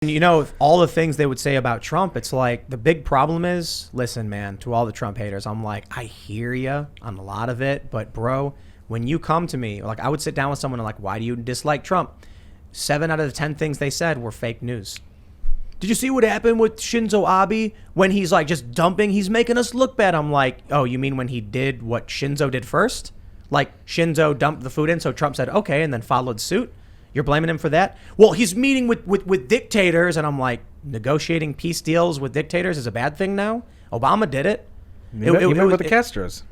All the things they would say about Trump, it's like the big problem is, listen, man, to all the Trump haters, I'm like, I hear you on a lot of it, but bro, when you come to me, like I would sit down with someone and like, why do you dislike Trump? 7 out of the 10 things they said were fake news. Did you see what happened with Shinzo Abe when he's like just dumping? He's making us look bad. I'm like, oh, you mean when he did what Shinzo did first? Like Shinzo dumped the food in, so Trump said, okay, and then followed suit. You're blaming him for that? Well, he's meeting with dictators, and I'm like, negotiating peace deals with dictators is a bad thing now? Obama did it. Even with the Castros.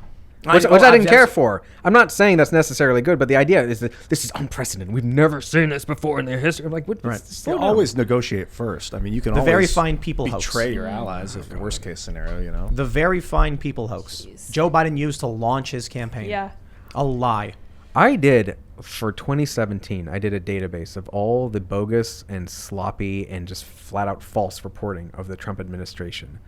Which I didn't care for. I'm not saying that's necessarily good, but the idea is that this is unprecedented. We've never seen this before in their history. I'm like, what? Right. You always negotiate first. I mean, you can always very fine people betray your allies if the worst case scenario, The very fine people hoax. Joe Biden used to launch his campaign. Yeah. A lie. I did, for 2017, I did a database of all the bogus and sloppy and just flat out false reporting of the Trump administration.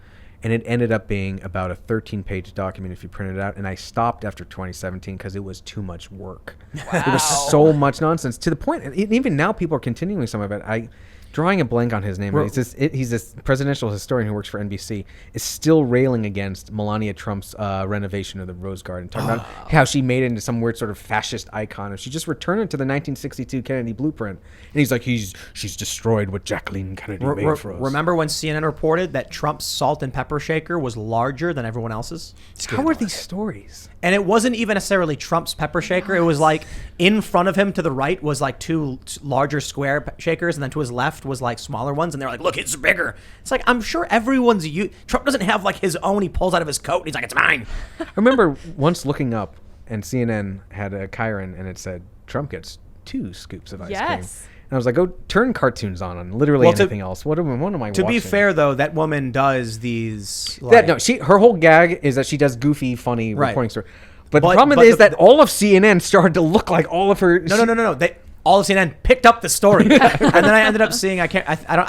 And it ended up being about a 13-page document if you print it out. And I stopped after 2017 because it was too much work. Wow. It was so much nonsense to the point. And even now, people are continuing some of it. Drawing a blank on his name, he's this presidential historian who works for NBC, is still railing against Melania Trump's renovation of the Rose Garden, talking about how she made it into some weird sort of fascist icon. And she just returned it to the 1962 Kennedy blueprint. And he's like, she's destroyed what Jacqueline Kennedy made for us. Remember when CNN reported that Trump's salt and pepper shaker was larger than everyone else's? How are these stories? And it wasn't even necessarily Trump's pepper shaker. It was like in front of him to the right was like 2 larger square shakers, and then to his left was like smaller ones, and they're like, look, it's bigger. It's like, I'm sure everyone's Trump doesn't have like his own. He pulls out of his coat and he's like, it's mine. I remember once looking up, and CNN had a Chiron, and it said Trump gets 2 scoops of ice cream. And I was like, go turn cartoons on literally anything else. What am I watching? To be fair, though, that woman does these. Like, her whole gag is that she does goofy, funny reporting stories. But the problem is that all of CNN started to look like all of her. No. All of CNN picked up the story, and then I ended up seeing. I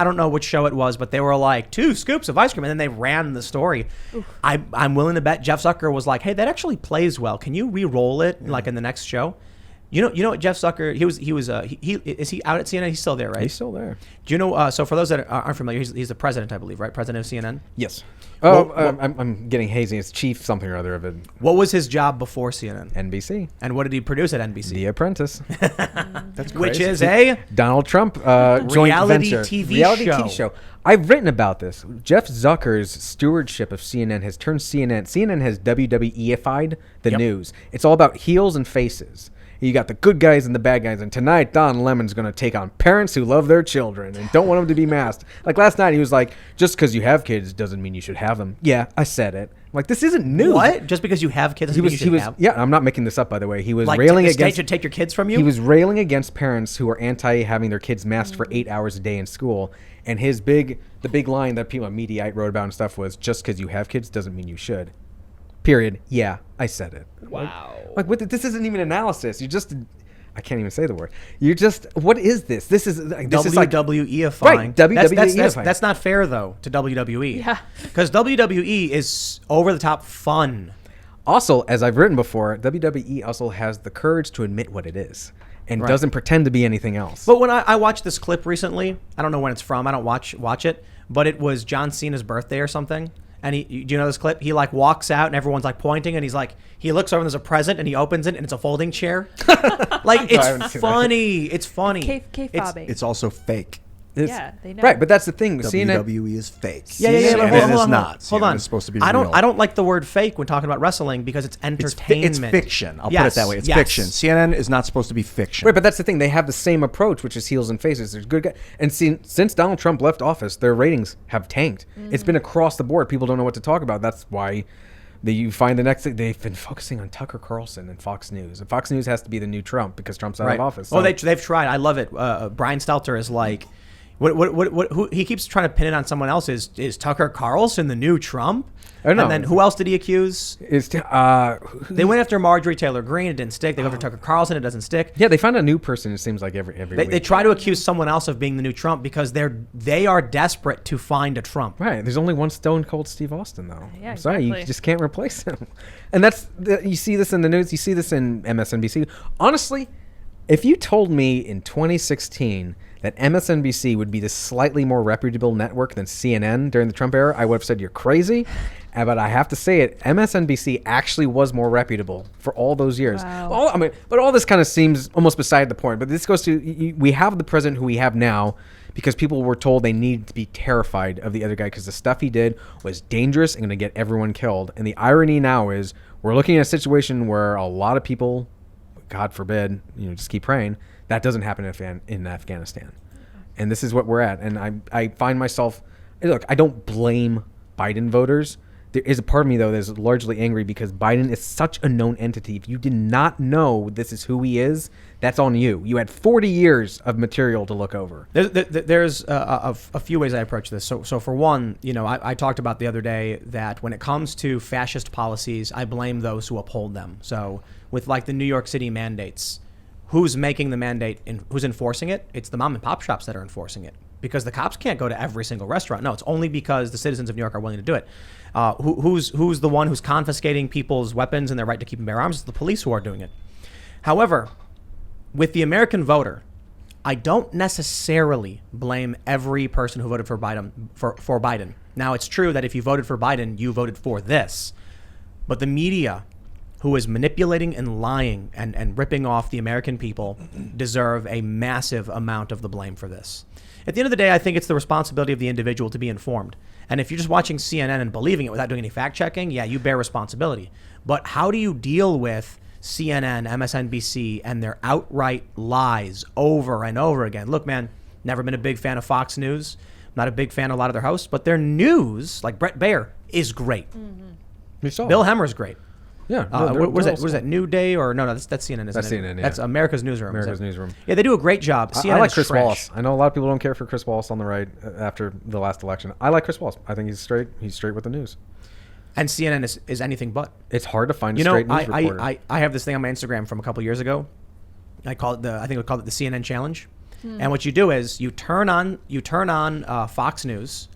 don't know which show it was, but they were like 2 scoops of ice cream, and then they ran the story. I'm willing to bet Jeff Zucker was like, hey, that actually plays well. Can you re-roll it like in the next show? You know what Jeff Zucker, is he out at CNN? He's still there, right? He's still there. Do you know, so for those that aren't familiar, he's the president, I believe, right? President of CNN? Yes. I'm getting hazy. It's chief something or other of it. What was his job before CNN? NBC. And what did he produce at NBC? The Apprentice. That's crazy. Which is a Donald Trump joint reality venture. TV show. I've written about this. Jeff Zucker's stewardship of CNN has turned CNN has WWE-ified the news. It's all about heels and faces. You got the good guys and the bad guys. And tonight, Don Lemon's going to take on parents who love their children and don't want them to be masked. Like last night, he was like, just because you have kids doesn't mean you should have them. Yeah, I said it. I'm like, this isn't new. What? Just because you have kids doesn't mean you should have them? Yeah, I'm not making this up, by the way. He was like railing the against... state should take your kids from you? He was railing against parents who are anti-having their kids masked for 8 hours a day in school. And the big line that people on Mediaite wrote about and stuff was, just because you have kids doesn't mean you should. Period. Yeah, I said it. Wow. This isn't even analysis. I can't even say the word. What is this? This is WWE-ifying. Right, WWE-ifying. That's not fair, though, to WWE. Yeah. Because WWE is over-the-top fun. Also, as I've written before, WWE also has the courage to admit what it is and doesn't pretend to be anything else. But when I watched this clip recently, I don't know when it's from. I don't watch it. But it was John Cena's birthday or something. And do you know this clip? He like walks out and everyone's like pointing, and he looks over and there's a present and he opens it and it's a folding chair. Like it's funny. It's funny. It's also fake. Yeah, they know. Right, but that's the thing. WWE is fake. Yeah. But Hold on. Hold on. It's supposed to be I real. don't like the word fake when talking about wrestling because it's entertainment. It's fiction. I'll put it that way. It's fiction. CNN is not supposed to be fiction. Right, but that's the thing. They have the same approach, which is heels and faces. There's good guys. And since Donald Trump left office, their ratings have tanked. It's been across the board. People don't know what to talk about. That's why you find the next thing. They've been focusing on Tucker Carlson and Fox News. And Fox News has to be the new Trump because Trump's out of office. So. Oh, they've tried. I love it. Brian Stelter is like... Who he keeps trying to pin it on someone else is Tucker Carlson the new Trump? And then who else did he accuse? They went after Marjorie Taylor Greene. It didn't stick. They go after Tucker Carlson. It doesn't stick. Yeah, they found a new person. It seems like every week. They try to accuse someone else of being the new Trump because they are desperate to find a Trump. Right. There's only one stone cold Steve Austin though. Yeah, I'm sorry, exactly. you just can't replace him. And you see this in the news. You see this in MSNBC. Honestly, If you told me in 2016 that MSNBC would be the slightly more reputable network than CNN during the Trump era, I would have said you're crazy. But I have to say it, MSNBC actually was more reputable for all those years. Wow. But all this kind of seems almost beside the point. But this goes to, we have the president who we have now because people were told they needed to be terrified of the other guy because the stuff he did was dangerous and going to get everyone killed. And the irony now is we're looking at a situation where a lot of people, God forbid, just keep praying, that doesn't happen in Afghanistan. And this is what we're at. And I find myself, look, I don't blame Biden voters. There is a part of me, though, that is largely angry because Biden is such a known entity. If you did not know this is who he is, that's on you. You had 40 years of material to look over. There's a few ways I approach this. So for one, I talked about the other day that when it comes to fascist policies, I blame those who uphold them. So with like the New York City mandates, who's making the mandate and who's enforcing it? It's the mom and pop shops that are enforcing it because the cops can't go to every single restaurant. No, it's only because the citizens of New York are willing to do it. Who's the one who's confiscating people's weapons and their right to keep and bear arms? It's the police who are doing it. However, with the American voter, I don't necessarily blame every person who voted for Biden for Biden. Now, it's true that if you voted for Biden, you voted for this. But the media, who is manipulating and lying and ripping off the American people, deserve a massive amount of the blame for this. At the end of the day, I think it's the responsibility of the individual to be informed. And if you're just watching CNN and believing it without doing any fact checking, yeah, you bear responsibility. But how do you deal with CNN, MSNBC, and their outright lies over and over again? Look, man, never been a big fan of Fox News. Not a big fan of a lot of their hosts, but their news, like Brett Baer, is great. Mm-hmm. Bill Hemmer's great. Yeah. What is that? New Day or no? That's CNN, isn't it? That's CNN, yeah. That's America's Newsroom. America's Newsroom. Yeah, they do a great job. CNN I like is Chris trash. Wallace. I know a lot of people don't care for Chris Wallace on the right after the last election. I like Chris Wallace. I think he's straight. He's straight with the news. And CNN is anything but. It's hard to find a straight news reporter. I have this thing on my Instagram from a couple years ago. I think we called it the CNN challenge. And what you do is you turn on Fox News,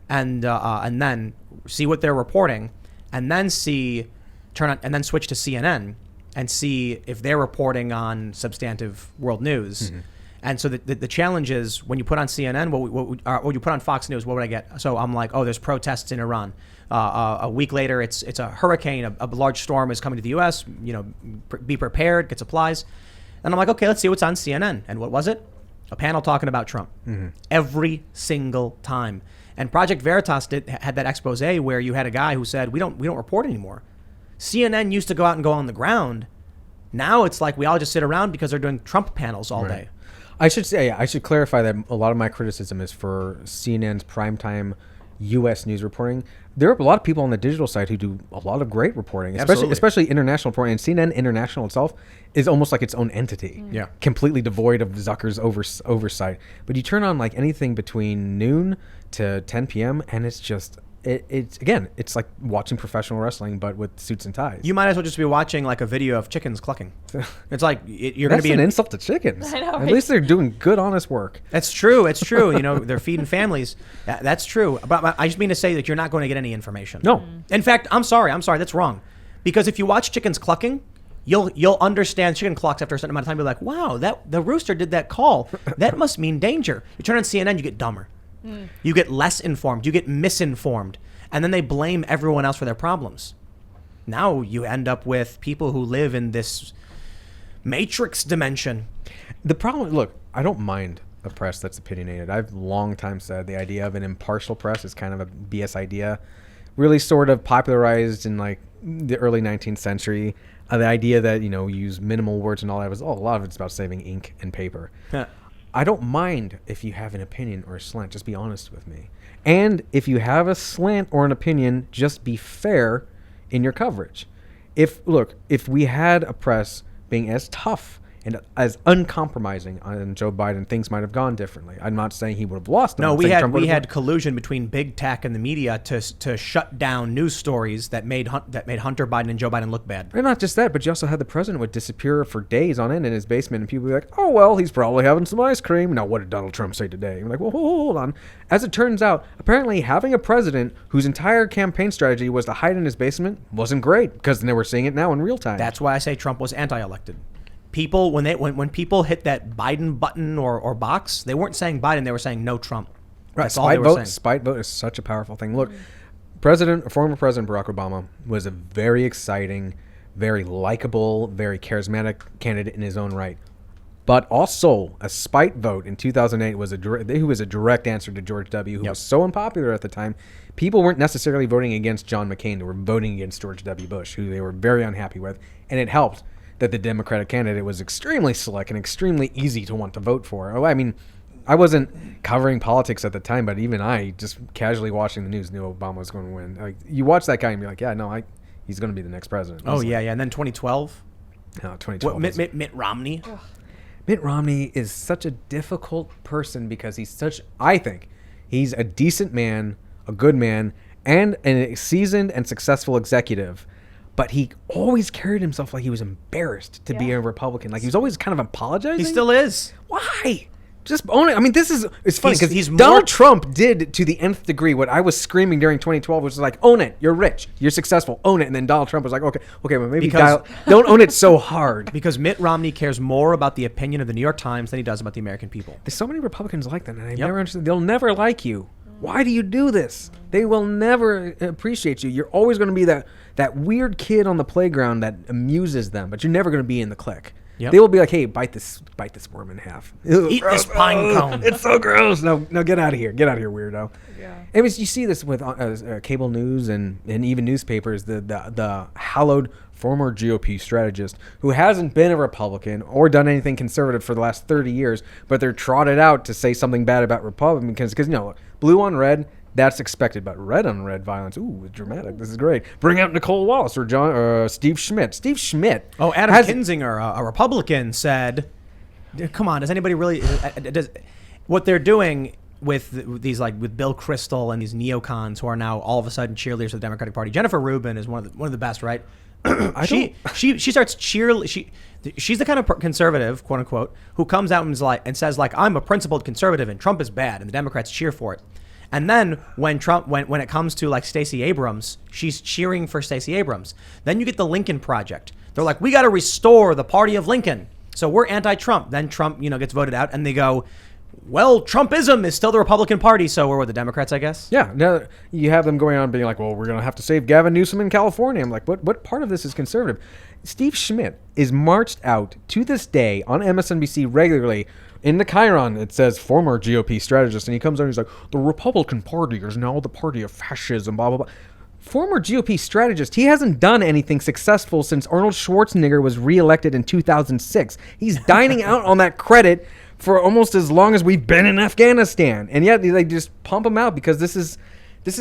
and then see what they're reporting, and then switch to CNN and see if they're reporting on substantive world news. Mm-hmm. And so the challenge is when you put on CNN, what you put on Fox News, what would I get? So I'm like, oh, there's protests in Iran. A week later, it's a hurricane, a large storm is coming to the U.S. Be prepared, get supplies. And I'm like, okay, let's see what's on CNN. And what was it? A panel talking about Trump. Mm-hmm. Every single time. And Project Veritas had that expose where you had a guy who said, we don't report anymore. CNN used to go out and go on the ground. Now it's like we all just sit around because they're doing Trump panels all day. I should clarify that a lot of my criticism is for CNN's primetime U.S. news reporting. There are a lot of people on the digital side who do a lot of great reporting, especially international reporting. And CNN International itself is almost like its own entity, completely devoid of Zucker's oversight. But you turn on like anything between noon to 10 p.m. and it's just it's like watching professional wrestling but with suits and ties. You might as well just be watching like a video of chickens clucking. It's like you're going to be an insult to chickens. I know, At least they're doing good, honest work. That's true. It's true. They're feeding families. That's true. But I just mean to say that you're not going to get any information. No. In fact, I'm sorry. That's wrong. Because if you watch chickens clucking, you'll understand chicken clocks after a certain amount of time. You're like, wow, the rooster did that call. That must mean danger. You turn on CNN, you get dumber. You get less informed. You get misinformed. And then they blame everyone else for their problems. Now you end up with people who live in this matrix dimension. The problem, look, I don't mind a press that's opinionated. I've long time said the idea of an impartial press is kind of a BS idea. Really sort of popularized in like the early 19th century. The idea that, you use minimal words and all that was, a lot of it's about saving ink and paper. I don't mind if you have an opinion or a slant. Just be honest with me. And if you have a slant or an opinion, just be fair in your coverage. If we had a press being as tough and as uncompromising on Joe Biden, things might have gone differently. I'm not saying he would have lost. No, we had collusion between big tech and the media to shut down news stories that made Hunter Biden and Joe Biden look bad. And not just that, but you also had the president would disappear for days on end in his basement, and people would be like, "Oh well, he's probably having some ice cream." Now, what did Donald Trump say today? You're like, "Well, hold on." As it turns out, apparently having a president whose entire campaign strategy was to hide in his basement wasn't great, because they were seeing it now in real time. That's why I say Trump was anti-elected. people when people hit that Biden button or box, they weren't saying Biden, they were saying no Trump. Right. That's all they were saying. Spite vote is such a powerful thing. Look, former President Barack Obama was a very exciting, very likable, very charismatic candidate in his own right. But also, a spite vote in 2008 was a direct answer to George W., who was so unpopular at the time. People weren't necessarily voting against John McCain. They were voting against George W. Bush, who they were very unhappy with. And it helped that the Democratic candidate was extremely slick and extremely easy to want to vote for. I mean, I wasn't covering politics at the time, but even I, just casually watching the news, knew Obama was going to win. Like, you watch that guy and be like, yeah, no, he's going to be the next president. Oh, yeah. And then 2012? No, 2012. Mitt Romney? Ugh. Mitt Romney is such a difficult person because I think he's a decent man, a good man, and a seasoned and successful executive. But he always carried himself like he was embarrassed to be a Republican. Like he was always kind of apologizing. He still is. Why? Just own it. I mean, it's funny because more- Donald Trump did to the nth degree what I was screaming during 2012, which was like, own it. You're rich. You're successful. Own it. And then Donald Trump was like, okay, well, maybe don't own it so hard. Because Mitt Romney cares more about the opinion of the New York Times than he does about the American people. There's so many Republicans like that, and I never understood. They'll never like you. Why do you do this? They will never appreciate you. You're always going to be that weird kid on the playground that amuses them, but you're never going to be in the clique. Yep. They will be like, "Hey, bite this worm in half. Eat this pine cone. It's so gross. No, get out of here. Get out of here, weirdo." Yeah. It was, you see this with cable news and even newspapers. The hallowed former GOP strategist who hasn't been a Republican or done anything conservative for the last 30 years, but they're trotted out to say something bad about Republicans because blue on red. That's expected, but red on red violence. Ooh, dramatic. This is great. Bring out Nicole Wallace or Steve Schmidt. Steve Schmidt. Oh, Adam Kinzinger, a Republican, said, "Come on, does anybody really? What they're doing with these, like with Bill Kristol and these neocons who are now all of a sudden cheerleaders of the Democratic Party. Jennifer Rubin is one of the best, right? She starts cheerleading. She's the kind of conservative, quote unquote, who comes out and says like, I'm a principled conservative and Trump is bad, and the Democrats cheer for it. And then when it comes to like Stacey Abrams, she's cheering for Stacey Abrams. Then you get the Lincoln Project. They're like, we got to restore the party of Lincoln. So we're anti-Trump. Then Trump, gets voted out, and they go, well, Trumpism is still the Republican Party, so we're with the Democrats, I guess. Yeah. Now you have them going on being like, well, we're going to have to save Gavin Newsom in California. I'm like, what part of this is conservative? Steve Schmidt is marched out to this day on MSNBC regularly. In the Chiron, it says former GOP strategist, and he comes on and he's like, the Republican Party is now the party of fascism, blah, blah, blah. Former GOP strategist, he hasn't done anything successful since Arnold Schwarzenegger was reelected in 2006. He's dining out on that credit for almost as long as we've been in Afghanistan. And yet they just pump him out because this is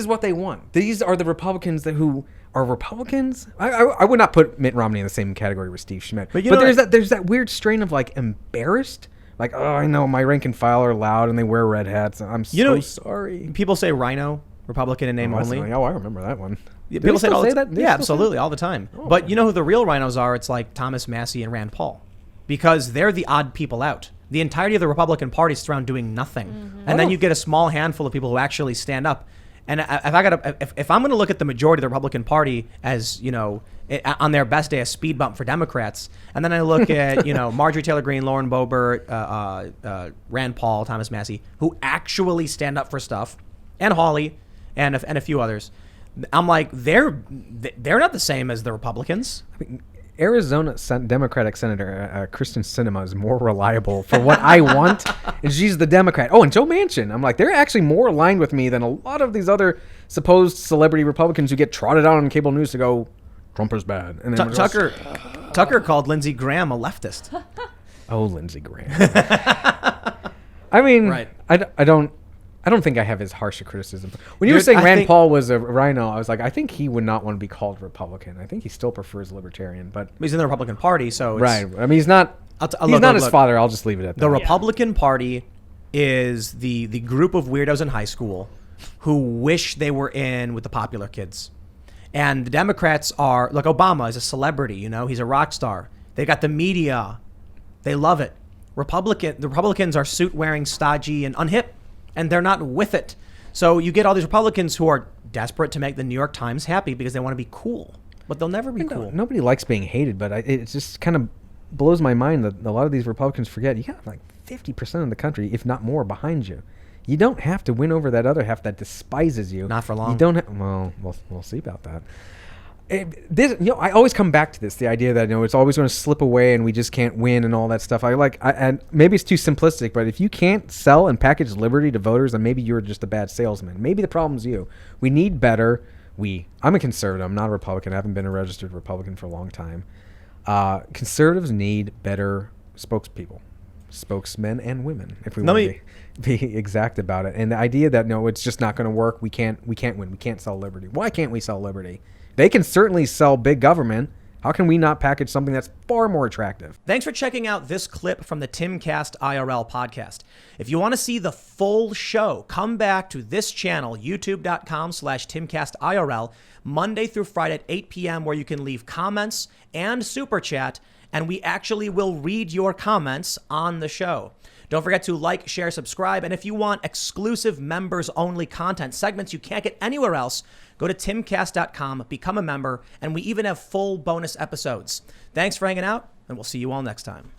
what they want. These are the Republicans who are Republicans. I would not put Mitt Romney in the same category with Steve Schmidt. But there's that weird strain of like embarrassed. Like, oh, I know my rank and file are loud and they wear red hats. I'm so sorry. People say RINO, Republican in name only. I remember that one. People say that? Yeah, absolutely, say all the time. But you know who the real RINOs are? It's like Thomas Massey and Rand Paul. Because they're the odd people out. The entirety of the Republican Party is around doing nothing. Mm-hmm. And then you get a small handful of people who actually stand up. And if I'm going to look at the majority of the Republican Party as, on their best day, a speed bump for Democrats, and then I look at, Marjorie Taylor Greene, Lauren Boebert, Rand Paul, Thomas Massey, who actually stand up for stuff, and Hawley, and a few others, I'm like, they're not the same as the Republicans. I mean, Arizona Democratic Senator Kristen Sinema is more reliable for what I want, and she's the Democrat. Oh, and Joe Manchin. I'm like, they're actually more aligned with me than a lot of these other supposed celebrity Republicans who get trotted out on cable news to go, Trump is bad. And then Tucker called Lindsey Graham a leftist. Oh, Lindsey Graham. I mean, right. I don't think I have as harsh a criticism. When you were saying Rand Paul was a RINO, I was like, I think he would not want to be called Republican. I think he still prefers libertarian, but he's in the Republican Party, so right. I mean, he's not. His father. I'll just leave it at that. The Republican Party is the group of weirdos in high school who wish they were in with the popular kids, and the Democrats are like Obama is a celebrity. He's a rock star. They got the media, they love it. The Republicans are suit wearing, stodgy, and unhip. And they're not with it. So you get all these Republicans who are desperate to make the New York Times happy because they want to be cool. But they'll never be cool. Nobody likes being hated, but it's just kind of blows my mind that a lot of these Republicans forget you got like 50% of the country, if not more, behind you. You don't have to win over that other half that despises you. Not for long. You don't. We'll see about that. I always come back to this, the idea that it's always going to slip away and we just can't win and all that stuff. And maybe it's too simplistic, but if you can't sell and package liberty to voters, then maybe you're just a bad salesman. Maybe the problem's you. We need better. I'm a conservative. I'm not a Republican. I haven't been a registered Republican for a long time. Conservatives need better spokesmen and women, if we want to be exact about it. And the idea that it's just not going to work. We can't win. We can't sell liberty. Why can't we sell liberty? They can certainly sell big government. How can we not package something that's far more attractive? Thanks for checking out this clip from the Timcast IRL podcast. If you want to see the full show, come back to this channel, youtube.com/TimcastIRL, Monday through Friday at 8 p.m., where you can leave comments and super chat, and we actually will read your comments on the show. Don't forget to like, share, subscribe, and if you want exclusive members-only content, segments you can't get anywhere else, go to timcast.com, become a member, and we even have full bonus episodes. Thanks for hanging out, and we'll see you all next time.